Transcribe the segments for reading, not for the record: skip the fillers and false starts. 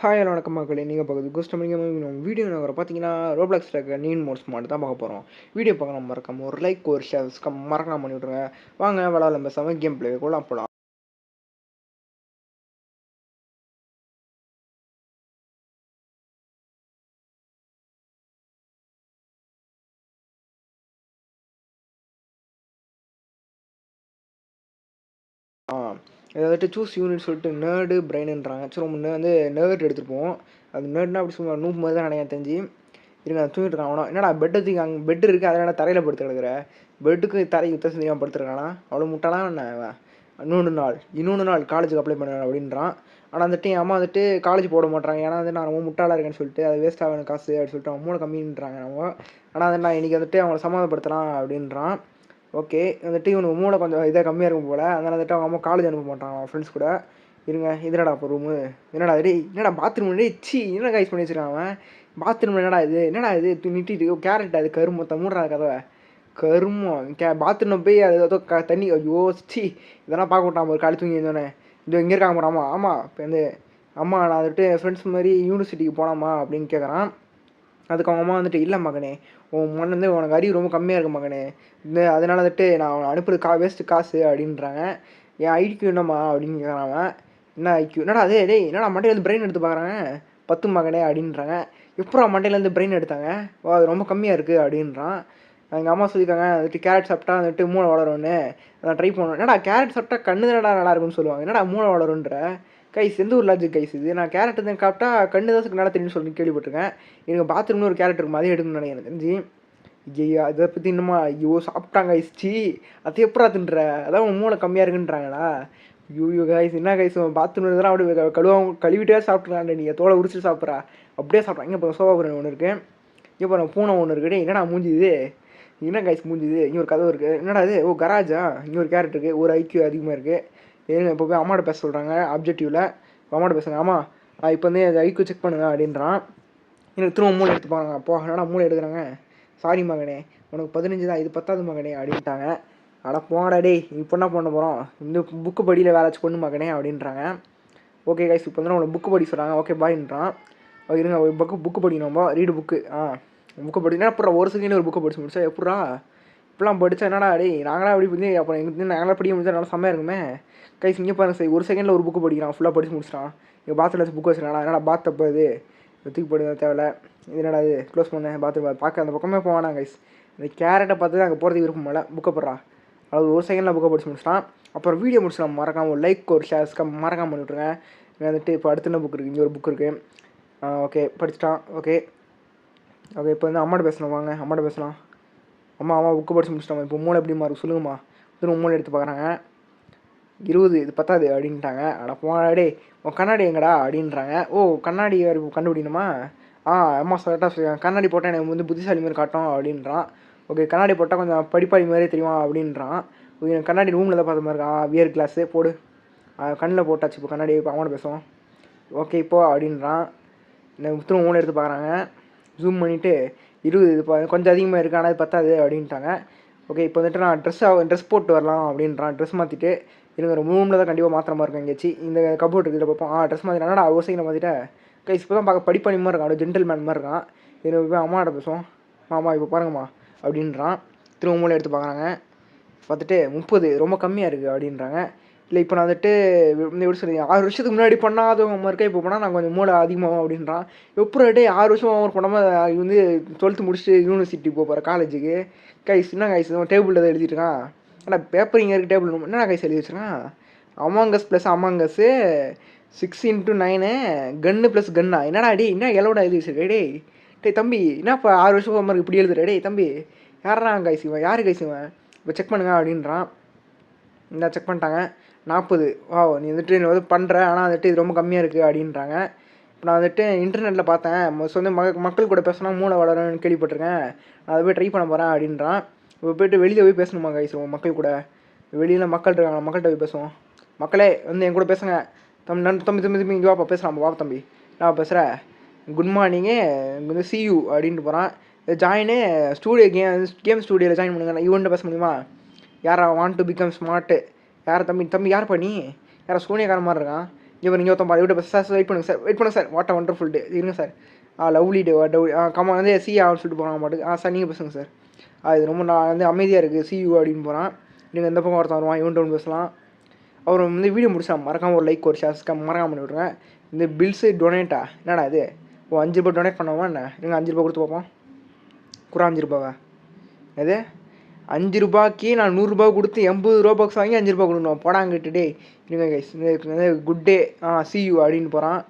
Hi hello வணக்கம் மக்களே. நீங்கள் பார்க்குறது கோஸ்ட் தமிழ் வீடியோ நகர பார்த்தீங்கன்னா ரோப்ளாக்ஸில் இருக்க நீன் மோட்ஸ் மாட்டு தான் பார்க்க போகிறோம். வீடியோ பார்க்க மறக்காம ஒரு லைக் ஒரு ஷேர் மறக்காம பண்ணி விட்ருங்க. வாங்க விளாட்ல பேசாமல் கேம் பிளே கூட போகலாம். இதை வந்துட்டு சூஸ் யூனிட் சொல்லிட்டு நேர்டு பிரெயின்ன்றாங்க. சரி ரொம்ப வந்து நேர்டு எடுத்துருப்போம். அது நேர்டுனா அப்படி சொல்லுவாங்க, நூப் மாதிரி தான் நினைக்க தெரிஞ்சு இருங்க. தூங்கிட்டு இருக்கான் அவனா. என்னடா பெட்டு தூக்கி அங்கே பெட் இருக்குது, அதனால் தரையில் படுத்து கிடக்குற. பெட்டுக்கு தரை வித்தியாசம் தெரியாமல் படுத்துருக்கானா? அவ்வளோ முட்டாளாம் என்ன? இன்னொன்று நாள் காலேஜுக்கு அப்ளை பண்ணுவேன் அப்படின்றான். ஆனால் வந்துட்டு என் அம்மா வந்துட்டு காலேஜ் போட மாட்டாங்க, ஏன்னா வந்து நான் ரொம்ப முட்டாளாக இருக்கேன்னு சொல்லிட்டு அது வேஸ்ட் ஆகணும் காசு அப்படின்னு சொல்லிட்டு அவன் மூளை கம்மின்றாங்க நம்ம. ஆனால் வந்து நான் இன்றைக்கி வந்துட்டு அவங்கள சமாதானப்படுத்தலாம் அப்படின்றான். ஓகே, வந்துட்டு இவனுக்கு மூளை கொஞ்சம் இதாக கம்மியாக இருக்கும் போல், அதனால் வந்துட்டு அவங்க அம்மா காலேஜ் அனுப்ப மாட்டாங்க அவன் ஃப்ரெண்ட்ஸ் கூட. இருங்க, இதனடா அப்போ ரூமு? என்னடா என்னடா பாத்ரூம் என்ன கைஸ் பண்ணி வச்சுருக்கான் அவன்? பாத்ரூம் என்னடா இது நிட்டிட்டு கேரட் அது கருமத்தை மூடுறா கதவை கருமம். பாத்ரூம் போய் அது ஏதோ தண்ணி ஐயோ சி இதெல்லாம் பார்க்க விட்டான் ஒரு காலி தூங்கி இருந்தோன்னே. இது இங்கே இருக்காங்க போகிறாமா? ஆமாம். இப்போ வந்து அம்மா நான் வந்துட்டு என் ஃப்ரெண்ட்ஸ் மாதிரி யூனிவர்சிட்டிக்கு போகலாமா அப்படின்னு கேட்குறான். அதுக்கு அவங்க அம்மா வந்துட்டு இல்லை மகனே, உன் மண் வந்து உனக்கு அறிவு ரொம்ப கம்மியாக இருக்கு மகனே, அதனால வந்துட்டு நான் அவனை அனுப்புறது வேஸ்ட்டு காசு அப்படின்றாங்க. என் ஐக்யூ என்னம்மா அப்படின்னு கேட்குறான் அவன். என்ன ஐக்யூ? என்னடா என்னடா மண்டையிலேருந்து பிரெயின் எடுத்து பார்க்குறாங்க. 10 மகனே அப்படின்றாங்க. எப்படா மண்டையிலேருந்து பிரெயின் எடுத்தாங்க? அது ரொம்ப கம்மியாக இருக்குது அப்படின்றான். எங்கள் அம்மா சொல்லியிருக்காங்க வந்துட்டு கேரட் சாப்பிட்டா வந்துட்டு மூளை வளரும்னு, நான் ட்ரை பண்ணுவேன். என்னடா கேரட் சாப்பிட்டா கண்ணு தானடா நல்லா இருக்குன்னு சொல்லுவாங்க, என்னடா மூளை வளருன்ற கைஸ்? எந்த ஒரு லாஜிக் கைஸ் இது? நான் கேரட் தான் சாப்பிட்டா கண்ணு தான் நல்லா தெரியும்னு சொல்லி கேள்விப்பட்டிருக்கேன். எனக்கு பாத்ரூம்னு ஒரு கேரட் இருக்கும், அதே எடுக்கணும்னு நினைக்கிறேன் தெரிஞ்சு. ஐயா அதை பற்றி இன்னுமா? ஐயோ சாப்பிட்டாங்க கைஸ்ச்சி, அது எப்படா தின்ற? அதான் உன் மூளை கம்மியாக இருக்குன்றாங்களா? ஐயோ கைஸ் என்ன கைஸ், பாத்ரூம் இதெல்லாம் அப்படியே கழுவிட்டே சாப்பிட்றாங்க. நீங்கள் தோலை உரிச்சு சாப்பிட்றா அப்படியே சாப்பிட்றாங்க. இங்கே இப்போ சோபா ஒன்று இருக்குது, இங்கே பாருங்க பூனை ஒன்று இருக்குது. என்னடா மூஞ்சிது? என்ன கைஸ் மூஞ்சிது? இங்கே ஒரு கதவு இருக்குது. என்னடா இது? ஓ கராஜா. இங்கே ஒரு கேரட் இருக்குது. ஒரு ஐக்கியூ அதிகமாக இருக்குது. ஏங்க இப்போ போய் அம்மாட்ட பேச சொல்கிறாங்க ஆப்ஜெக்டிவில். அம்மாட்ட பேசுங்க. ஆமாம் இப்போ வந்து அது ஐக்கியூ செக் பண்ணுங்க அப்படின்றான். எனக்கு திரும்ப மூளை எடுத்து போகிறாங்க. அப்போ என்னடா மூளை எடுக்கிறாங்க? சாரி மகனே, உனக்கு 15 தான், இது 10வது மகனே அப்படின்ட்டாங்க. அட போங்கடா டேய், இப்போ என்ன பண்ண போகிறோம்? இந்த புக்கு படியில் வேலைச்சு பொண்ணு மகனே அப்படின்றாங்க. ஓகே கைஸ், இப்போ வந்து உங்களை புக்கு படி சொல்கிறாங்க. ஓகே பாயின்றான். இருங்க ஒரு புக்கு படிக்கணும்பா. Read book. புக்கு படிச்சுன்னா அப்புறம் ஒரு செகண்ட் ஒரு புக்கை படிச்சு முடிச்சா எப்படா? இப்பெல்லாம் படித்தா என்னடா டேய், நாங்களாம் அப்படி பண்ணி அப்புறம் எங்களுக்கு நாங்களாம் படிக்க முடிச்சா நல்லா செம்மையாக இருக்குமே. கைஸ் இங்கே பாருங்க சரி, ஒரு செகண்டில் ஒரு புக்கு படிக்கிறான், ஃபுல்லாக படிச்சு முடிச்சிட்டான். எங்கள் பாத்தில் வச்சு புக்கு வச்சுருக்கானா? என்னடா பாத் தப்பு அது, தூக்கி போடுங்க தேவையில்ல. இது என்னடா இது? க்ளோஸ் பண்ண பாத்ரூம் பார்க்க அந்த பக்கமே போவானா கைஸ்? இந்த கேரட்டை பார்த்து அங்கே போகிறதுக்கு விருப்பம் இல்லை. புக்கை போடுறா. அது ஒரு செகண்டில் புக்கை படிச்சு முடிச்சிட்டான். அப்புறம் வீடியோ முடிச்சுலாம் மறக்காமல் ஒரு லைக் ஒரு ஷேர்ஸ் மறக்காமல் பண்ணிவிட்ருங்க. வந்துட்டு இப்போ அடுத்த என்ன புக் இருக்குது? இங்கே ஒரு புக் இருக்குது. ஓகே படிச்சிட்டான். ஓகே இப்போ வந்து அம்மாட்ட பேசணும். வாங்க அம்மாட்ட பேசலாம். அம்மா புக்கு படிச்சு முடிச்சிட்டாங்க. இப்போ மூளை எப்படிமா இருக்குது சொல்லுங்கம்மா. திரும்ப மூளை எடுத்து பார்க்குறாங்க. 20 இது 10வது அப்படின்ட்டாங்க. அட போடா உன் கண்ணாடி எங்கடா அப்படின்றாங்க. ஓ கண்ணாடி கண்டுபிடிக்கணுமா? அம்மா கரெக்டாக சொல்லிடுறாங்க. கண்ணாடி போட்டால் எனக்கு வந்து புத்திசாலி மாதிரி காட்டும் அப்படின்றான். ஓகே கண்ணாடி போட்டால் கொஞ்சம் படிப்பாளி மாதிரியே தெரியுமா அப்படின்றான். எனக்கு கண்ணாடி ரூமில் தான் பார்த்த மாதிரி இருக்கான். வியர் கிளாஸு போடு. கண்ணில் போட்டாச்சு. இப்போ கண்ணாடி இப்போ அவனை பேசுவோம். ஓகே இப்போ அப்படின்றான். திரும்ப மூணு எடுத்து பார்க்குறாங்க. ஜூம் பண்ணிவிட்டு 20 இது கொஞ்சம் அதிகமாக இருக்குது, ஆனால் அது 10வது அப்படின்ட்டாங்க. ஓகே இப்போ வந்துட்டு நான் ட்ரெஸ் போட்டு வரலாம் அப்படின்றான். ட்ரெஸ் மாற்றிட்டு எனக்கு ஒரு ரூமில் தான் கண்டிப்பாக மாத்திர மாதிரி இருக்கும் எங்கேயாச்சு. இந்த கபோர்ட் இருக்குது பார்ப்போம். ட்ரெஸ் மாற்றிட்டானா அவசியம் மாற்றிட்டேன். கைஸ் இப்போ தான் பார்க்க படிப்பணி மாதிரி இருக்கான், ஜென்டில் மேன் மாதிரி இருக்கான். இதில் போய் அம்மாட்ட பேசுவோம். மாமா இப்போ பாருங்கம்மா அப்படின்றான். திரும்ப மூளை எடுத்து பார்க்குறாங்க. பார்த்துட்டு 30 ரொம்ப கம்மியாக இருக்குது அப்படின்றாங்க. இல்லை இப்போ நான் வந்துட்டு எப்படி சொல்லி 6 வருஷத்துக்கு முன்னாடி பண்ணாதவங்க இருக்கா, இப்போ போனால் நான் கொஞ்சம் மூளை அதிகமாகும் அப்படின்றான். எப்படி 6 வருஷம் அவர் பண்ணாமல் இது வந்து 12th முடிச்சுட்டு யூனிவர்சிட்டி போகிற காலேஜுக்கு. கைஸ் என்ன கைஸ் டேபிளில் தான் எழுதிட்டு இருக்கான். ஆனால் பேப்பர் இங்கே இருக்குது டேபிள் என்ன கைஸ் எழுதி வச்சுருக்கான்? அமாங்கஸ் ப்ளஸ் அமாங்கஸ்ஸு 6x9 கன்னு ப்ளஸ் கன்னா. என்னடா டே என்ன எலோடா எழுதி வச்சிருக்கே டேய் தம்பி, என்னப்பா 6 வருஷம் போகாமல் இப்படி எழுதுற டேய் தம்பி, யாரா கைஸ் இவன்? யார் கைஸ் இவன்? இப்போ செக் பண்ணுங்க அப்படின்றான். இந்த செக் பண்ணிட்டாங்க. 40 நீ வந்துட்டு நீ வந்து பண்ணுற, ஆனால் வந்துட்டு இது ரொம்ப கம்மியாக இருக்குது அப்படின்றாங்க. இப்போ நான் வந்துட்டு இன்டர்நெட்டில் பார்த்தேன், வந்து மக்கள் கூட பேசினா மூளை வளரும்னு கேள்விப்பட்டிருக்கேன், நான் அதை போய் ட்ரை பண்ண போகிறேன் அப்படின்றான். இப்போ போய்ட்டு வெளியில் போய் பேசணுமா கைஸ் மக்கள் கூட? வெளியில் மக்கள் இருக்காங்க, மக்கள்கிட்ட போய் பேசுவோம். மக்களே வந்து என் கூட பேசுங்க. தம்பி இங்கே வாப்பா பேசலாம். வா தம்பி நான் பேசுகிறேன். குட் மார்னிங்கு வந்து சியூ அப்படின்ட்டு போகிறான். ஜாயினு ஸ்டூடியோ கேம் ஸ்டூடியோவில் ஜாயின் பண்ணுங்க. ஈவெண்ட்டை பேச முடியுமா? யாரா வாண்ட் டு பிகம் ஸ்மார்ட்டு? யார் தம்பி யார் பண்ணி? யாரா சோனியாக்கார மாதிரி இருக்கான். இவர் நீங்கள் ஒருத்தன் யூடியூப் சார் வெயிட் பண்ணுங்கள் சார் வாட் அ வண்டர்ஃபுல் டே இருங்க சார் லவ்லி டே கம்மா வந்து சி ஆன்னு சொல்லிட்டு போகிறாங்க மாட்டுக்கு சார் நீங்கள் பேசுங்க சார் இது ரொம்ப நான் வந்து அமைதியாக இருக்குது சியூ அப்படின்னு போகிறான். நீங்கள் இந்த பக்கம் ஒருத்தன் வருவான் இவன்ட்டு ஒன்று பேசலாம். அவர் வந்து வீடியோ முடிச்சா மறக்காமல் ஒரு லைக் ஒரு ஷேர்ஸ்க்கு மறக்காமல் பண்ணி விட்ருங்க. இந்த பில்ஸு டொனேட்டா என்னடா இது 5 ரூபா டொனேட் பண்ணாமா என்ன நீங்கள் 5 ரூபா கொடுத்து பார்ப்போம். குறா 5 ரூபாவா அது 5 ரூபாய்க்கு நான் 100 ரூபா கொடுத்து 80 ரூபா பாக்ஸ் வாங்கி 5 ரூபா கொடுக்கணும் போடாங்கிட்டு டே இருங்க கைஸ் குட் டே சியூ அப்படின்னு போகிறான்.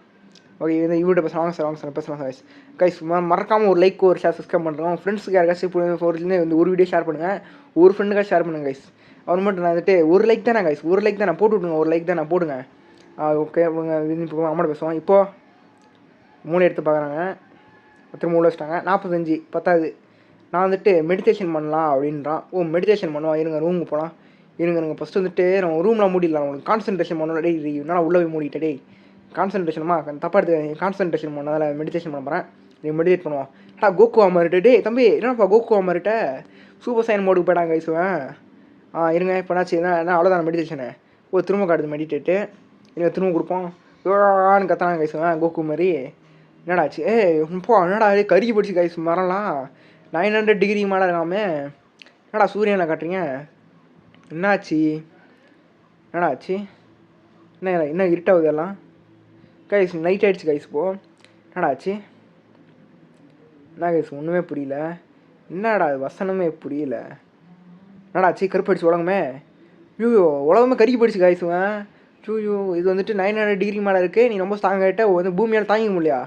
ஓகே இந்த இவர்கிட்ட பேசலாம் சார் பேசலாம் சார் கைஸ் மறக்காமல் ஒரு லைக் ஒரு ஷேர் சப்ஸ்கிரைப் பண்ணுறோம். ஃப்ரெண்ட்ஸுக்கு யாருக்காச்சும் ஃபோர்லேருந்து வந்து ஒரு வீடியோ ஷேர் பண்ணுங்கள். ஒரு ஃப்ரெண்டுக்காக ஷேர் பண்ணுங்கள் கைஸ். அவர் மட்டும் நான் வந்துட்டு ஒரு லைக் தானே கைஸ் ஒரு லைக் தான் நான் போட்டு விட்ருங்க ஒரு லைக் தான் நான் போடுங்க. ஓகே இப்போ அம்மாட்ட பேசுவோம். இப்போது 3 எடுத்து பார்க்குறாங்க திரும்ப உள்ள வச்சிட்டாங்க 45 10. நான் வந்துட்டு மெடிடேஷன் பண்ணலாம் அப்படின்றான். மெடிடேஷன் பண்ணுவான் இருங்க ரூமுக்கு போகலாம் இருங்க ஃபஸ்ட்டு வந்துட்டு நம்ம ரூமில் மூடிடலாம் உங்களுக்கு கான்சன்ட்ரேஷன் பண்ணணும். டே நான் உள்ளே போய் மூடிட்டே டே கான்சன்ட்ரேஷன்மா தப்பாக எடுத்து கான்சன்ட்ரேஷன் பண்ணதில் மெடிடேஷன் பண்ண போகிறேன். நீ மெடிடேட் பண்ணுவோம் கோகுவா மாறிட்டு டே தம்பி என்னப்பா கோகுவா மாறிட்ட சூப்பர் சைன் மோடுக்கு போயிட்டாங்க கைசுவேன். இருங்க இப்போ என்னாச்சு என்ன அவ்வளோதான் மெடிடேஷனு திரும்ப காட்டுது மெடிடேட்டு இருங்க திரும்ப கொடுப்போம் ஆன்னு கத்தாங்க கைசுவேன் கோகு மாதிரி என்னடாச்சு இப்போ என்னடா கருகி படிச்சு கைஸ் மரம்லாம் 900 டிகிரி மேலே இருக்காமே என்னடா சூரியனை காட்டுறீங்க என்னாச்சு என்ன இருட்டாகுது எல்லாம் கைஸ் நைட் ஆகிடுச்சு கைஸ் இப்போது என்னடாச்சு என்ன கைஸ் ஒன்றுமே புரியல என்னடா அது வசனமே புரியல என்னடாச்சு கருப்படிச்சு உலகமே உலகமே கருகி போயிடுச்சு கைஸுவேன் இது வந்துட்டு 900 டிகிரி மேலே இருக்குது நீ ரொம்ப ஸ்ட்ராங் ஆகிட்ட வந்து பூமியால் தாங்கிக்க முடியா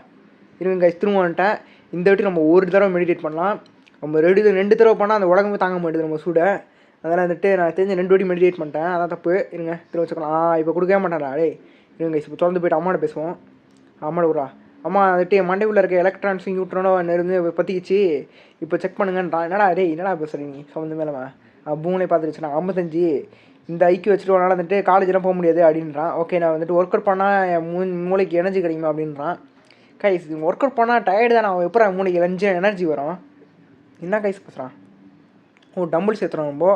இருங்க கைஸ் திரும்ப வந்துட்டேன். இந்த வாட்டி நம்ம ஒரு தடவை மெடிடேட் பண்ணலாம். நம்ம 2 தடவை பண்ணால் அந்த உலகமே தாங்க மாட்டேது நம்ம சூட. அதெல்லாம் வந்துட்டு நான் தெரிஞ்ச 2 வாட்டி மெடிடேட் பண்ணிட்டேன் அதான் தப்பு. இருங்க திரும்ப வச்சுக்கலாம் இப்போ கொடுக்கவே மாட்டேன்டா டே இருங்க கைஸ் இப்போ தொடர்ந்து போய்ட்டு அம்மாட்ட பேசுவோம். அம்மாட்ட விட்றா அம்மா வந்துட்டு மண்டைக்குள்ளே இருக்க எலக்ட்ரான்ஸ் நியூட்ரானோ இருந்து பற்றிக்கிச்சு இப்போ செக் பண்ணுங்கன்றான். என்னடா பேசுகிறீங்க நீ சம்மந்தமே இல்லாமல் பூனை பார்த்துருச்சுன்னா 55 இந்த ஐக்கியம் வச்சுட்டு உடனே வந்துட்டு காலேஜெலாம் போக முடியாது அப்படின்றான். ஓகே நான் வந்துட்டு ஒர்க் அவுட் பண்ணால் என் மூளைக்கு எனர்ஜி கிடைக்குமா அப்படின்றான். கைஸ் ஒர்க் அவுட் பண்ணால் டயர்டு தான் நான் எப்போ மூளைக்கு எனர்ஜி வரும் என்ன கைஸ் பேசுகிறான். டம்பிள் சேர்த்துறோம் ரொம்ப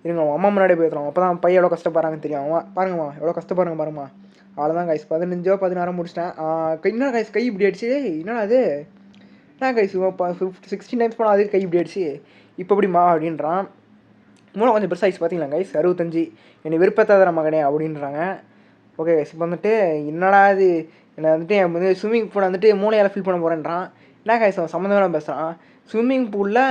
இருங்க அம்மா முன்னாடியே போய்த்துறோம் அப்போ தான் பையன் எவ்வளோ கஷ்டப்படுறாங்கன்னு தெரியும். பாருங்கம்மா எவ்வளோ கஷ்டப்படுறாங்க பாருங்கம்மா அவ்வளோதான் கைஸ் 15 16 முடிச்சிட்டேன். என்ன கைஸ் கை இப்படி ஆயிடுச்சு என்னடா அது என்ன கைஸ் 16 டைம்ஸ் போனால் அது கை இப்படி ஆயிடுச்சு இப்போ எப்படிம்மா அப்படின்றான். மூளை கொஞ்சம் பெருசாகிடுச்சு பார்த்தீங்களா கைஸ் 65 என்னை விருப்பத்தாத மகனே அப்படின்றாங்க. ஓகே கைஸ் இப்போ வந்துட்டு என்னடா இது என்னை வந்துட்டு என் வந்து ஸ்விம்மிங் பூலை வந்துட்டு மூளையால் ஃபில் பண்ண போகிறேன்றான். என்ன கைஸ் சம்மந்தமாக பேசுகிறான் ஸ்விம்மிங் பூலில்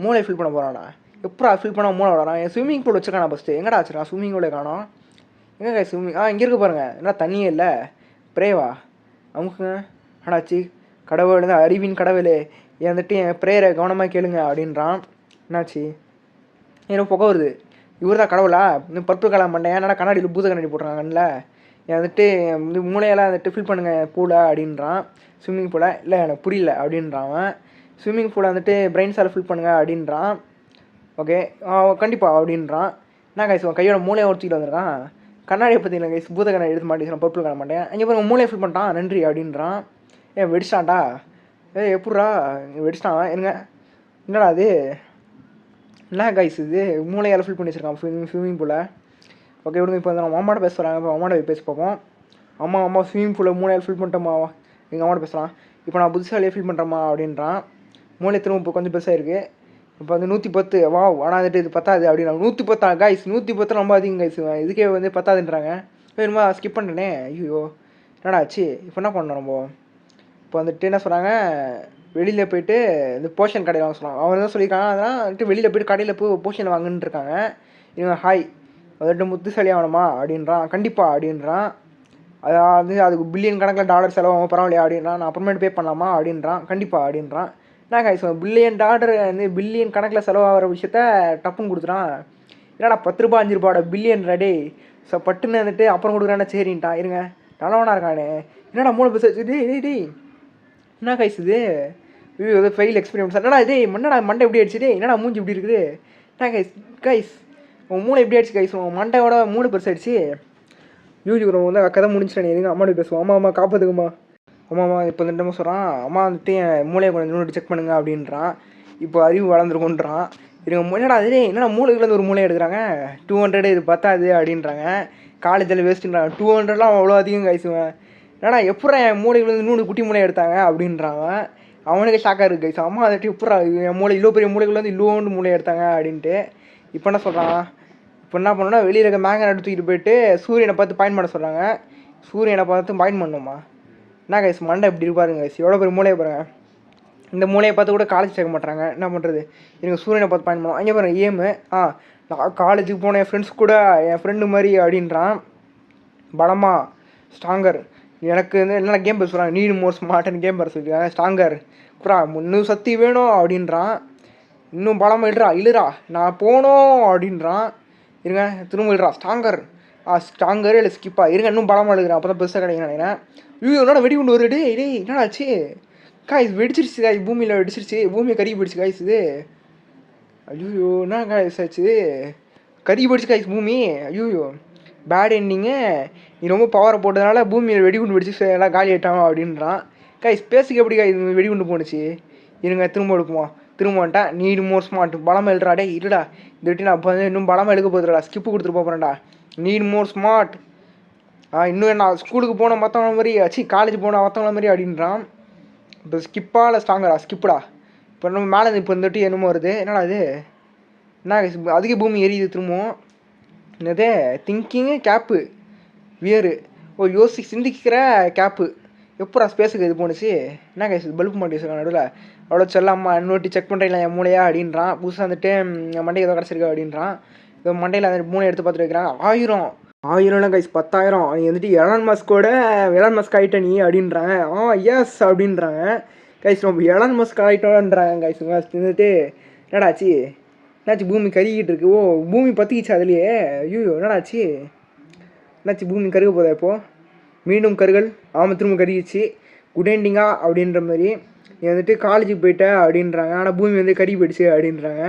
மூளை ஃபில் பண்ண போகிறான்டா எப்போ ஃபில் பண்ண மூளை விடான் என் ஸ்விம்மிங் பூல் வச்சுருக்கானா ஃபஸ்ட்டு எங்கடா வச்சுருக்கான் ஸ்விம்மிங் பூலே காணோம் எங்கே கைஸ் ஸ்விம்மிங் இங்கே இருக்க பாருங்கள் என்ன தண்ணியே இல்லை ப்ரேவா அமுக்குங்க ஆடாச்சு கடவுள் தான் அறிவின் கடவுளே ஏன் வந்துட்டு என் ப்ரேயரை கவனமாக கேளுங்க அப்படின்றான். என்னாச்சு எனக்கு புகை வருது இவர் தான் கடவுளா இன்னும் பர்பிள் கலர் பண்ணேன் என்னடா கண்ணாடியில் பூத கண்ணாடி போட்டுருக்காங்க கண்ணில் என் வந்துட்டு மூளையெல்லாம் வந்துட்டு ஃபில் பண்ணுங்கள் பூலை அப்படின்றான். ஸ்விம்மிங் பூலை இல்லை எனக்கு புரியல அப்படின்றான். ஸ்விம்மிங் பூலை வந்துட்டு பிரெயின்ஸால் ஃபில் பண்ணுங்கள் அப்படின்றான். ஓகே கண்டிப்பாக அப்படின்றான். என்ன கைஸ் கையோட மூளையை உடச்சிக்கிட்டு வந்திருக்கான் கண்ணாடியை பார்த்தீங்களா கைஸ் பூத கண்ணாடி எடுத்து மாட்டேன் பர்பிள் கண்ண மாட்டேன் அங்கே பாருங்க மூளையை ஃபில் பண்ணிட்டான் நன்றி அப்படின்றான். வெடிச்சிட்டான்டா எப்பட்றா வெடிச்சிட்டான் என்னடா அது என்ன கைஸ் இது மூளையால் ஃபில் பண்ணி வச்சுருக்கான் ஸ்விம்மிங் பூலை. ஓகே விடுங்க இப்போ வந்து நம்ம அம்மாட்ட பேச போகிறாங்க இப்போ அம்மாட்ட பேசி பார்ப்போம். அம்மா ஸ்விம்மிங் பூலை மூளையால் ஃபில் பண்ணிட்டோம்மா எங்கள் அம்மாட்ட பேசுகிறான். இப்போ நான் புதுசாலியே ஃபில் பண்ணுறேம்மா அப்படின்றான். மூளை திரும்ப இப்போ கொஞ்சம் பெருசாக இருக்குது இப்போ வந்து 110 ஆனால் வந்துட்டு இது 10 அப்படின்னா 110 கைஸ் 110 ரொம்ப அதிகம் கைஸ் இதுக்கே வந்து 10ன்றாங்க. வேணுமா ஸ்கிப் பண்ணுறேனே ஐயோ என்னடா ஆச்சு இப்போ என்ன பண்ணணும் நம்ம இப்போ வந்துட்டு என்ன சொல்கிறாங்க வெளியில் போய்ட்டு இந்த போஷன் கடையில் வாங்க சொல்லுவாங்க அவங்க தான் சொல்லியிருக்காங்க அதெல்லாம் வந்துட்டு வெளியில் போய்ட்டு கடையில் போய் போஷன் வாங்குன்னு இருக்காங்க. இவங்க ஹாய் வந்துட்டு முத்துசாலி ஆகணுமா அப்படின்றான். கண்டிப்பாக அப்படின்றான். அதாவது அதுக்கு பில்லியன் கணக்கில் டாலர் செலவாகும் பரவாயில்லையா அப்படின்றான். நான் அப்புறமேட்டு பே பண்ணலாமா அப்படின்றான். கண்டிப்பாக அப்படின்றான். என்ன கைஸ் $1 வந்து பில்லியன் கணக்கில் செலவாகிற விஷயத்த டப்புன்னு கொடுத்துறான். என்னடா 10 ரூபா 5 ரூபாயோட பில்லியன் ரெடி பட்டுன்னு வந்துட்டு அப்புறம் கொடுக்குறானே சரின்ட்டான். இருங்க நல்லவனா இருக்கானே என்னடா 3 பைசா டேய் என்ன கைஸ் இது இது ஃபெயில் எக்ஸ்பீரியன்ஸ் என்னடா இதே என்னடா மண்டை எப்படி ஆயிடுச்சு என்னடா மூஞ்சி இப்படி இருக்குது என்ன கைஸ் உன் மூளை எப்படி ஆயிடுச்சு கைஸ் உன் மண்டையோட 3 பெருசாகிடுச்சு. யூடியூப் வந்து கதை முடிச்சுட்டேன் எதுங்க அம்மாட்ட பேசுவோம். அம்மா காப்பாற்றுக்குமா அம்மா இப்போ வந்துட்டு சொல்கிறான் அம்மா வந்துட்டு என் மூளையை கொஞ்சம் செக் பண்ணுங்க அப்படின்றான். இப்போ அறிவு வளர்ந்துருக்குன்றான். இருங்க என்னடா அது என்னடா மூளைக்குள்ளேருந்து ஒரு மூளை எடுக்கிறாங்க 200 இது 10 அப்படின்றாங்க. காலேஜில் வேஸ்ட்டுன்றாங்க. 200லாம் அவ்வளோ அதிகம் கைஸ். ஏன்னா எப்பட்றா என் மூளையிலேருந்து இன்னொன்று குட்டி மூளை எடுத்தாங்க அப்படின்றாங்க. அவனுக்கு ஷாக்காக இருக்குது கைஸ். அம்மா அதட்டி எப்பட்றா என் மூளை இவ்வளோ பெரிய மூளைக்குள்ளேருந்து இவ்வளோண்டு மூளை எடுத்தாங்க அப்படின்ட்டு. இப்போ என்ன சொல்கிறான், இப்போ என்ன பண்ணணும்னா வெளியில் இருக்க மேங்கனை தூக்கிட்டு போயிட்டு சூரியனை பார்த்து பாயிண்ட் பண்ண சொல்கிறாங்க. சூரியனை பார்த்து பாயிண்ட் பண்ணணுமா? என்ன கைஸ் மண்டை எப்படி இருப்பாருங்க கைஸ், எவ்வளோ பெரிய மூளையை பாருங்க. இந்த மூளையை பார்த்து கூட காலேஜ் சேர்க்க மாட்டாங்க. என்ன பண்ணுறது, எனக்கு சூரியனை பார்த்து பாயிண்ட் பண்ணுவோம். அங்கே பாருங்க ஏமு. நான் காலேஜுக்கு போனேன் என் ஃப்ரெண்ட்ஸ் கூட, என் ஃப்ரெண்டு மாதிரி அப்படின்றான். பலமா ஸ்ட்ராங்கர். எனக்கு வந்து என்னென்ன கேம் பேர் சொல்கிறாங்க, நீடு மோர் ஸ்மார்ட்னு கேம் பேர் சொல்லியிருக்காங்க. ஸ்ட்ராங்கர் புறா இன்னும் சக்தி வேணும் அப்படின்றான். இன்னும் பலமாக இழுறா நான் போனோம் அப்படின்றான். இருங்க திரும்ப இழுறா ஸ்ட்ராங்கர். ஸ்ட்ராங்கர் இல்லை ஸ்கிப்பா இருங்க, இன்னும் பலமாக எழுதுறேன் அப்போ தான் பெருசாக கிடைக்குன்னு நினைக்கிறேன். ஐயோ என்னடா வெடி கொண்டு வருது. டேய் என்னடாச்சு காய்ஸ், வெடிச்சிருச்சு காய்ஸ், பூமியில் வெடிச்சிருச்சு, பூமியை கருகி போயிடுச்சு காய்ஸ். இது ஐயோ என்ன காய்ஸ் ஆச்சு, கருகி போயிடுச்சு காய்ஸ் பூமி. ஐயோ பேட் எண்டிங்கு, நீ ரொம்ப பவரை போட்டதுனால பூமியில் வெடிகுண்டு வெடிச்சு எல்லாம் காலி ஆகிட்டான் அப்படின்றான். காய்ஸ் ஸ்பேஸுக்கு எப்படி காய் வெடிகுண்டு போணுச்சு. இருங்க திரும்ப எடுப்போம். திரும்ப வந்துட்டேன். நீடு மோர் ஸ்மார்ட் பலமாக எழுதுறாடே இருடா, இந்த விட்டு நான் இப்போ வந்து இன்னும் பலமாக எடுக்க போதுடா, ஸ்கிப்பு கொடுத்துட்டு போகிறேன்டா. நீடு மோர் ஸ்மார்ட். இன்னும் நான் ஸ்கூலுக்கு போன மற்றவங்கள மாதிரி ஆச்சு, காலேஜ் போன மற்றவங்கள மாதிரி அப்படின்றான். இப்போ ஸ்கிப்பா இல்லை ஸ்ட்ராங்கரா? ஸ்கிப்புடா. இப்போ நம்ம மேலே இப்போ இந்த வாட்டி என்னமோ வருது, என்னடா இது என்ன அதிக பூமி எரியுது திரும்பவும். என்னது திங்கிங்கு கேப்பு வியரு, சிந்திக்கிற கேப்பு. எப்படா ஸ்பேஸுக்கு இது போணுச்சு. என்ன கைஸ் பல்ப் மாட்டி வச்சுருக்கான் நடுவில். அவ்வளோ சொல்லாமா இன்னொட்டி செக் பண்ணுறீங்களா என் மூளையா அப்படின்றான். புதுசாக வந்துட்டு என் மண்டைக்கு ஏதோ கிடச்சிருக்கா அப்படின்றான். இப்போ மண்டையில் அந்த மூளை எடுத்து பார்த்துட்டு வைக்கிறான். 1000 கைஸ் 10,000. நீ வந்துட்டு எலான் மஸ்க் ஆகிட்ட நீ அப்படின்றாங்க. எஸ் அப்படின்றாங்க கைஸ். ரொம்ப எலான் மஸ்க் ஆகிட்டோன்றாங்க கைஸ். வந்துட்டு என்னடாச்சு பூமி கருகிட்டு இருக்கு. பூமி பற்றிக்கிச்சு அதுலேயே. ஐயோ என்னடாச்சு என்னாச்சு, பூமி கருக போதா இப்போது மீண்டும் கருகல். திரும்ப கருகிச்சு. குட் எண்டிங்கா அப்படின்ற மாதிரி. நீ வந்துட்டு காலேஜுக்கு போயிட்ட அப்படின்றாங்க. ஆனால் பூமி வந்து கருகி போயிடுச்சு அப்படின்றாங்க.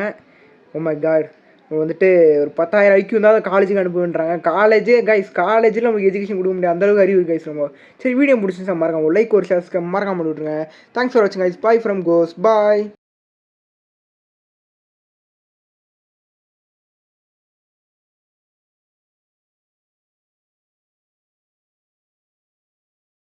Oh my God. வந்துட்டு ஒரு 10,000 ஐக்கியம் இருந்தால் காலேஜுக்கு அனுப்புன்றாங்க. காலேஜில் நமக்கு எஜுகேஷன் கொடுக்க முடியாது, அந்தளவுக்கு அறிவு கைஸ் நம்ம. சரி வீடியோ முடிச்சுட்டு மறக்காம லைக் ஒரு ஷேர் மறக்காம விட்டுருங்க. தேங்க்ஸ் ஃபார் வாட்சிங் கைஸ். பாய் ஃப்ரம் கோஸ் பாய்.